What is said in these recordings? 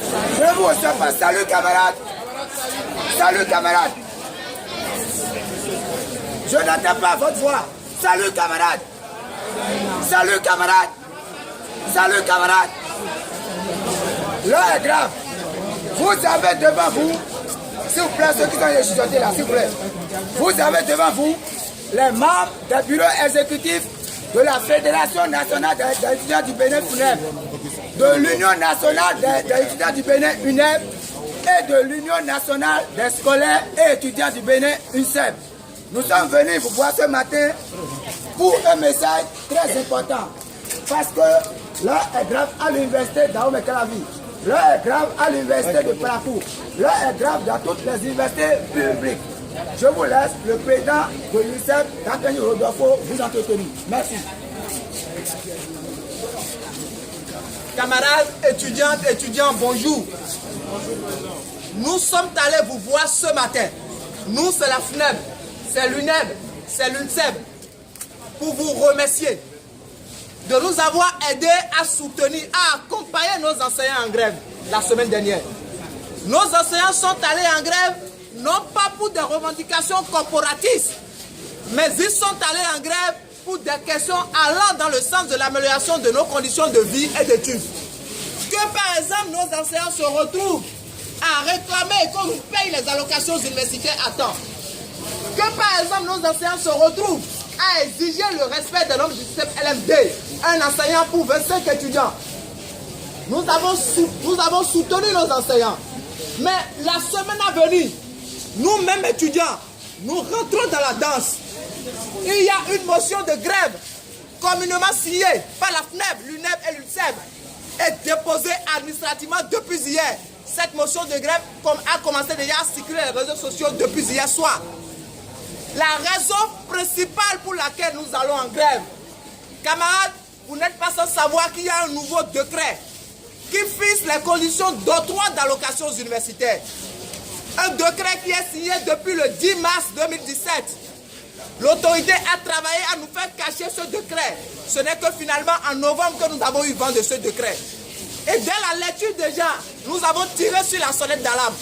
Je ne vous reçois pas. Salut camarade. Salut camarade. Je n'entends pas votre voix. Salut camarade. Salut camarade. Salut camarade. L'heure est grave. Vous avez devant vous, s'il vous plaît, ceux qui sont étudiants là, s'il vous plaît. Vous avez devant vous les membres des bureaux exécutifs de la Fédération nationale des étudiants du Bénin UNEB, de l'Union nationale des étudiants du Bénin UNEB et de l'Union nationale des scolaires et étudiants du Bénin UNSEB. Nous sommes venus vous voir ce matin pour un message très important. Parce que l'heure est grave à l'université d'Ahomey-Calavi. L'heure est grave à l'université de Parakou. L'heure est grave dans toutes les universités publiques. Je vous laisse le président de l'UNICEF, Anthony Rodolfo, vous entretenir. Merci. Camarades, étudiantes, étudiants, bonjour. Nous sommes allés vous voir ce matin. Nous, c'est la FNEB, c'est l'UNEB, c'est l'UNSEB, pour vous remercier de nous avoir aidés à soutenir, à accompagner nos enseignants en grève la semaine dernière. Nos enseignants sont allés en grève, non pas pour des revendications corporatistes, mais ils sont allés en grève pour des questions allant dans le sens de l'amélioration de nos conditions de vie et d'études. Que par exemple nos enseignants se retrouvent à réclamer qu'on nous paye les allocations universitaires à temps. Que par exemple nos enseignants se retrouvent à exiger le respect des normes du système LMD, un enseignant pour 25 étudiants. Nous avons soutenu nos enseignants. Mais la semaine à venir, nous-mêmes étudiants, nous rentrons dans la danse. Il y a une motion de grève communément signée par la FNEB, l'UNEB et l'UNSEB et déposée administrativement depuis hier. Cette motion de grève a commencé déjà à circuler les réseaux sociaux depuis hier soir. La raison principale pour laquelle nous allons en grève, camarades, vous n'êtes pas sans savoir qu'il y a un nouveau décret qui fixe les conditions d'octroi d'allocations universitaires. Un décret qui est signé depuis le 10 mars 2017. L'autorité a travaillé à nous faire cacher ce décret. Ce n'est que finalement en novembre que nous avons eu vent de ce décret. Et dès la lecture déjà, nous avons tiré sur la sonnette d'alarme.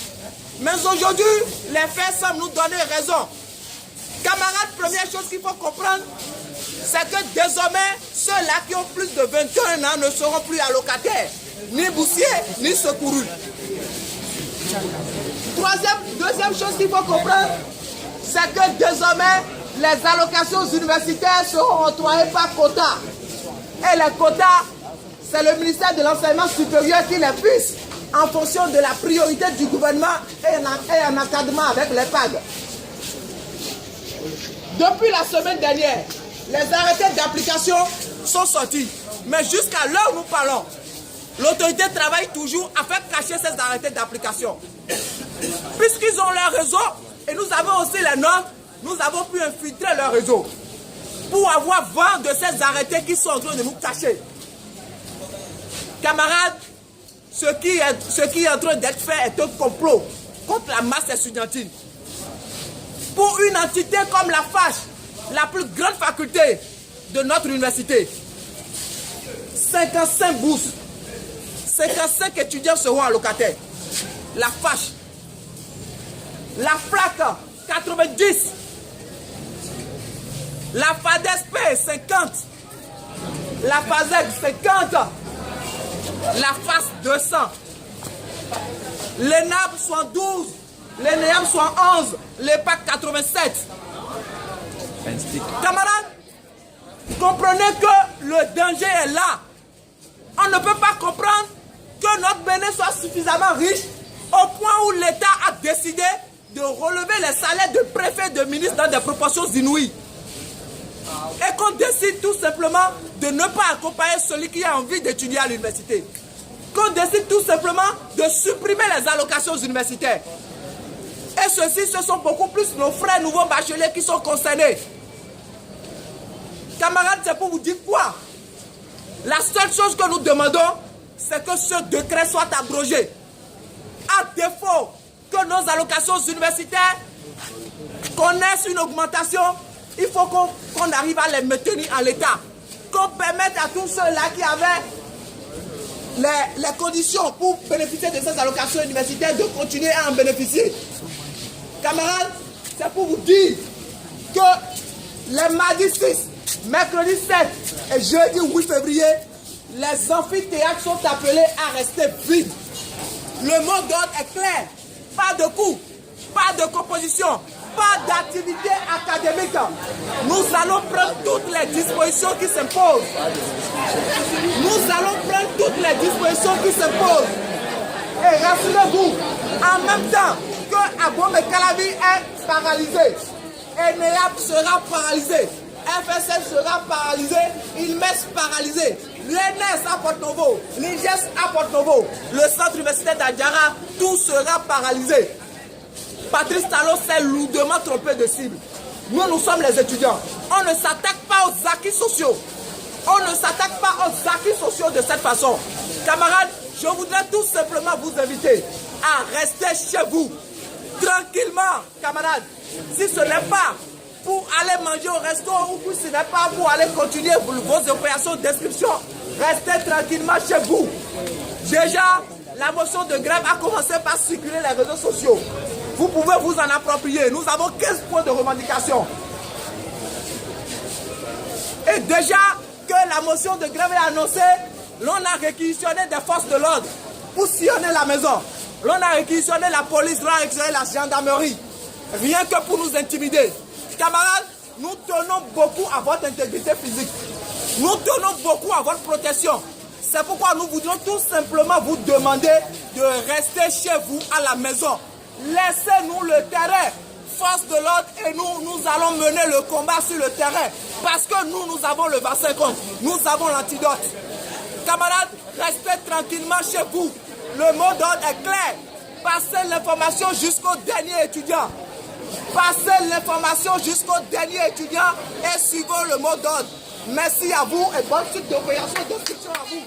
Mais aujourd'hui, les faits semblent nous donner raison. Camarades, première chose qu'il faut comprendre, c'est que désormais, ceux-là qui ont plus de 21 ans ne seront plus allocataires, ni boursiers, ni secourus. Deuxième chose qu'il faut comprendre, c'est que désormais, les allocations universitaires seront octroyées par quota. Et les quotas, c'est le ministère de l'Enseignement supérieur qui les fixe en fonction de la priorité du gouvernement et en encadrement avec les PAG. Depuis la semaine dernière, les arrêtés d'application sont sortis. Mais jusqu'à l'heure où nous parlons, l'autorité travaille toujours à faire cacher ces arrêtés d'application. Puisqu'ils ont leur réseau, et nous avons aussi les normes, nous avons pu infiltrer leur réseau pour avoir vent de ces arrêtés qui sont en train de nous cacher. Camarades, ce qui est en train d'être fait est un complot contre la masse estudiantine. Pour une entité comme la FACH, la plus grande faculté de notre université, 55 bourses, 55 étudiants seront allocataires. La FACH, la FLAC, 90, la FADESP, 50, la FASEG, 50, la FAS, 200, l'ENAB, 72, l'ENEAM, 11, l'EPAC, 87. Camarades, comprenez que le danger est là. On ne peut pas comprendre que notre Bénin soit suffisamment riche au point où l'État a décidé de relever les salaires de préfets et de ministres dans des proportions inouïes. Et qu'on décide tout simplement de ne pas accompagner celui qui a envie d'étudier à l'université. Qu'on décide tout simplement de supprimer les allocations universitaires. Et ceux-ci, ce sont beaucoup plus nos frères nouveaux bacheliers qui sont concernés. Camarades, c'est pour vous dire quoi? La seule chose que nous demandons, c'est que ce décret soit abrogé. À défaut que nos allocations universitaires connaissent une augmentation, il faut qu'on arrive à les maintenir en l'état. Qu'on permette à tous ceux-là les conditions pour bénéficier de ces allocations universitaires, de continuer à en bénéficier. Camarades, c'est pour vous dire que les mardis 6, mercredi 7 et jeudi 8 février, les amphithéâtres sont appelés à rester vides. Le mot d'ordre est clair. Pas de cours, pas de composition, pas d'activité académique. Nous allons prendre toutes les dispositions qui s'imposent. Nous allons prendre toutes les dispositions qui s'imposent. Et rassurez-vous, en même temps que Abomey Calavi est paralysé, ENEAP sera paralysé, FSL sera paralysé, INMES paralysé, l'ENS à Porto-Novo, l'IGES à Porto-Novo, le centre universitaire d'Adjara, tout sera paralysé. Patrice Talon s'est lourdement trompé de cible. Nous sommes les étudiants. On ne s'attaque pas aux acquis sociaux. On ne s'attaque pas aux acquis sociaux de cette façon. Camarades, je voudrais tout simplement vous inviter à rester chez vous. Tranquillement, camarades. Si ce n'est pas pour aller manger au resto ou si ce n'est pas pour aller continuer vos opérations d'inscription, restez tranquillement chez vous. Déjà, la motion de grève a commencé par circuler les réseaux sociaux. Vous pouvez vous en approprier. Nous avons 15 points de revendication. Et déjà que la motion de grève est annoncée, l'on a réquisitionné des forces de l'ordre pour sillonner la maison. L'on a réquisitionné la police, l'on a réquisitionné la gendarmerie. Rien que pour nous intimider. Camarades, nous tenons beaucoup à votre intégrité physique. Nous tenons beaucoup à votre protection. C'est pourquoi nous voudrions tout simplement vous demander de rester chez vous à la maison. Laissez-nous le terrain, force de l'ordre, et nous allons mener le combat sur le terrain. Parce que nous avons le vaccin contre, nous avons l'antidote. Camarades, restez tranquillement chez vous. Le mot d'ordre est clair. Passez l'information jusqu'au dernier étudiant. Passez l'information jusqu'au dernier étudiant et suivons le mot d'ordre. Merci à vous et bonne suite d'opération d'instruction à vous.